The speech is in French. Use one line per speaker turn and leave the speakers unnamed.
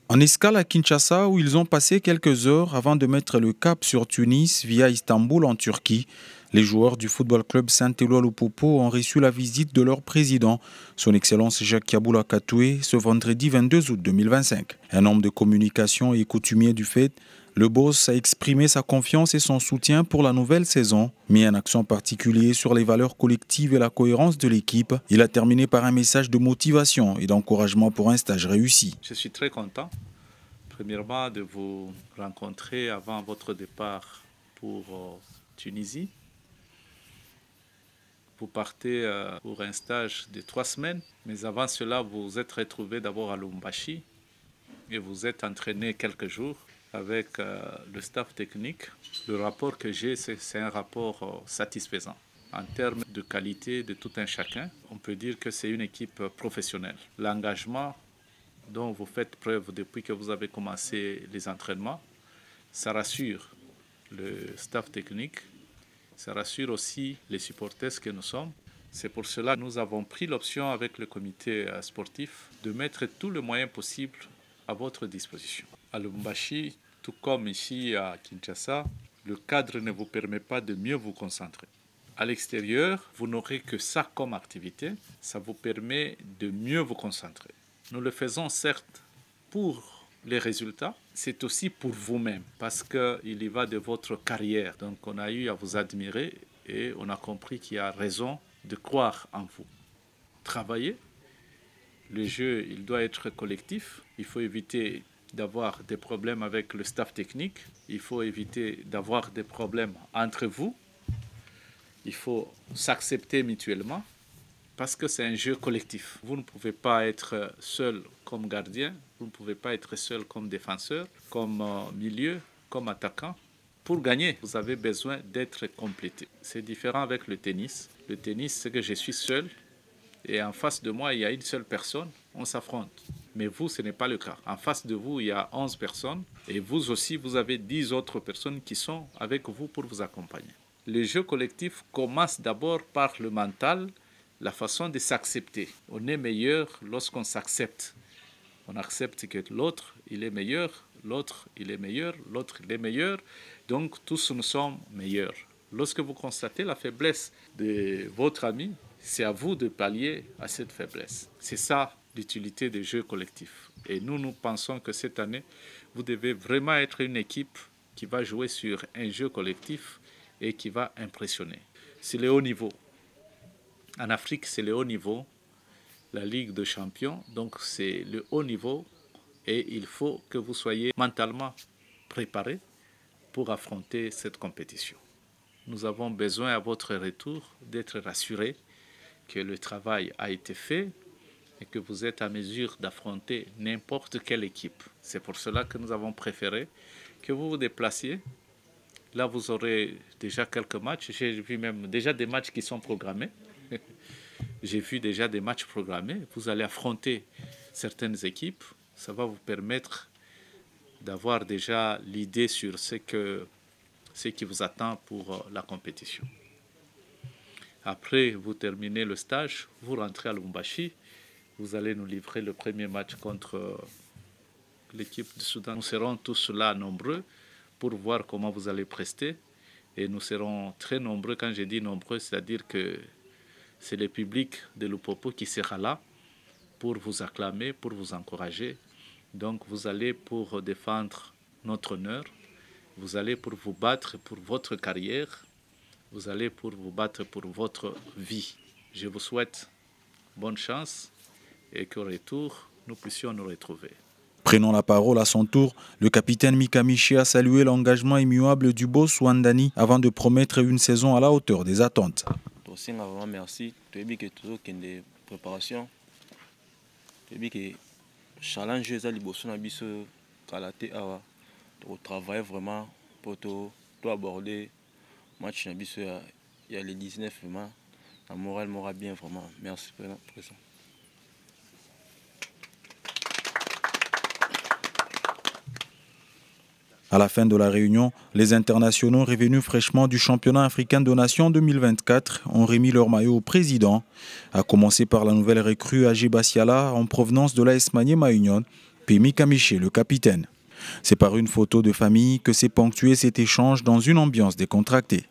En escale à Kinshasa, où ils ont passé quelques heures avant de mettre le cap sur Tunis via Istanbul en Turquie, les joueurs du football club Saint-Éloi Lupopo ont reçu la visite de leur président, son Excellence Jacques Kaboula Katoué, ce vendredi 22 août 2025. Un homme de communication et coutumier du fait, le boss a exprimé sa confiance et son soutien pour la nouvelle saison, mis un accent particulier sur les valeurs collectives et la cohérence de l'équipe. Il a terminé par un message de motivation et d'encouragement pour un stage réussi.
Je suis très content, premièrement, de vous rencontrer avant votre départ pour Tunisie. Vous partez pour un stage de 3 semaines, mais avant cela, vous vous êtes retrouvé d'abord à Lubumbashi et vous êtes entraîné quelques jours avec le staff technique. Le rapport que j'ai, c'est un rapport satisfaisant. En termes de qualité de tout un chacun, on peut dire que c'est une équipe professionnelle. L'engagement dont vous faites preuve depuis que vous avez commencé les entraînements, ça rassure le staff technique, ça rassure aussi les supporters que nous sommes. C'est pour cela que nous avons pris l'option avec le comité sportif de mettre tous les moyens possibles à votre disposition. À Lubumbashi, tout comme ici à Kinshasa, le cadre ne vous permet pas de mieux vous concentrer. À l'extérieur, vous n'aurez que ça comme activité, ça vous permet de mieux vous concentrer. Nous le faisons certes pour les résultats, c'est aussi pour vous-même parce qu'il y va de votre carrière. Donc on a eu à vous admirer et on a compris qu'il y a raison de croire en vous. Travaillez, le jeu il doit être collectif, il faut éviter d'avoir des problèmes avec le staff technique, il faut éviter d'avoir des problèmes entre vous, il faut s'accepter mutuellement. Parce que c'est un jeu collectif. Vous ne pouvez pas être seul comme gardien, vous ne pouvez pas être seul comme défenseur, comme milieu, comme attaquant. Pour gagner, vous avez besoin d'être complété. C'est différent avec le tennis. Le tennis, c'est que je suis seul et en face de moi, il y a une seule personne, on s'affronte. Mais vous, ce n'est pas le cas. En face de vous, il y a 11 personnes et vous aussi, vous avez 10 autres personnes qui sont avec vous pour vous accompagner. Le jeu collectif commence d'abord par le mental, la façon de s'accepter. On est meilleur lorsqu'on s'accepte. On accepte que l'autre, il est meilleur, l'autre, il est meilleur, l'autre, il est meilleur. Donc, tous nous sommes meilleurs. Lorsque vous constatez la faiblesse de votre ami, c'est à vous de pallier à cette faiblesse. C'est ça l'utilité des jeux collectifs. Et nous pensons que cette année, vous devez vraiment être une équipe qui va jouer sur un jeu collectif et qui va impressionner. C'est le haut niveau. En Afrique, c'est le haut niveau, la Ligue des champions, donc c'est le haut niveau et il faut que vous soyez mentalement préparés pour affronter cette compétition. Nous avons besoin à votre retour d'être rassurés que le travail a été fait et que vous êtes à mesure d'affronter n'importe quelle équipe. C'est pour cela que nous avons préféré que vous vous déplaciez. Là, vous aurez déjà quelques matchs. J'ai vu même déjà des matchs qui sont programmés. J'ai vu déjà des matchs programmés. Vous allez affronter certaines équipes. Ça va vous permettre d'avoir déjà l'idée sur ce qui vous attend pour la compétition. Après, vous terminez le stage, vous rentrez à Lubumbashi. Vous allez nous livrer le premier match contre l'équipe du Soudan. Nous serons tous là nombreux pour voir comment vous allez prester. Et nous serons très nombreux. Quand je dis nombreux, c'est-à-dire que c'est le public de Lupopo qui sera là pour vous acclamer, pour vous encourager. Donc vous allez pour défendre notre honneur, vous allez pour vous battre pour votre carrière, vous allez pour vous battre pour votre vie. Je vous souhaite bonne chance et qu'au retour, nous puissions nous retrouver.
Prenant la parole à son tour, le capitaine Mika Miché a salué l'engagement immuable du boss Wandani avant de promettre une saison à la hauteur des attentes.
Merci. Tu as dit que tout est préparation. Tu as dit que challenge est au travail vraiment pour aborder le match. Il y a les 19 vraiment. La morale m'aura bien vraiment. Merci pour ça.
À la fin de la réunion, les internationaux revenus fraîchement du championnat africain de nations 2024 ont remis leur maillot au président, à commencer par la nouvelle recrue Agé Bassiala en provenance de l'AS Maniema Union, Pémi Kamiché, le capitaine. C'est par une photo de famille que s'est ponctué cet échange dans une ambiance décontractée.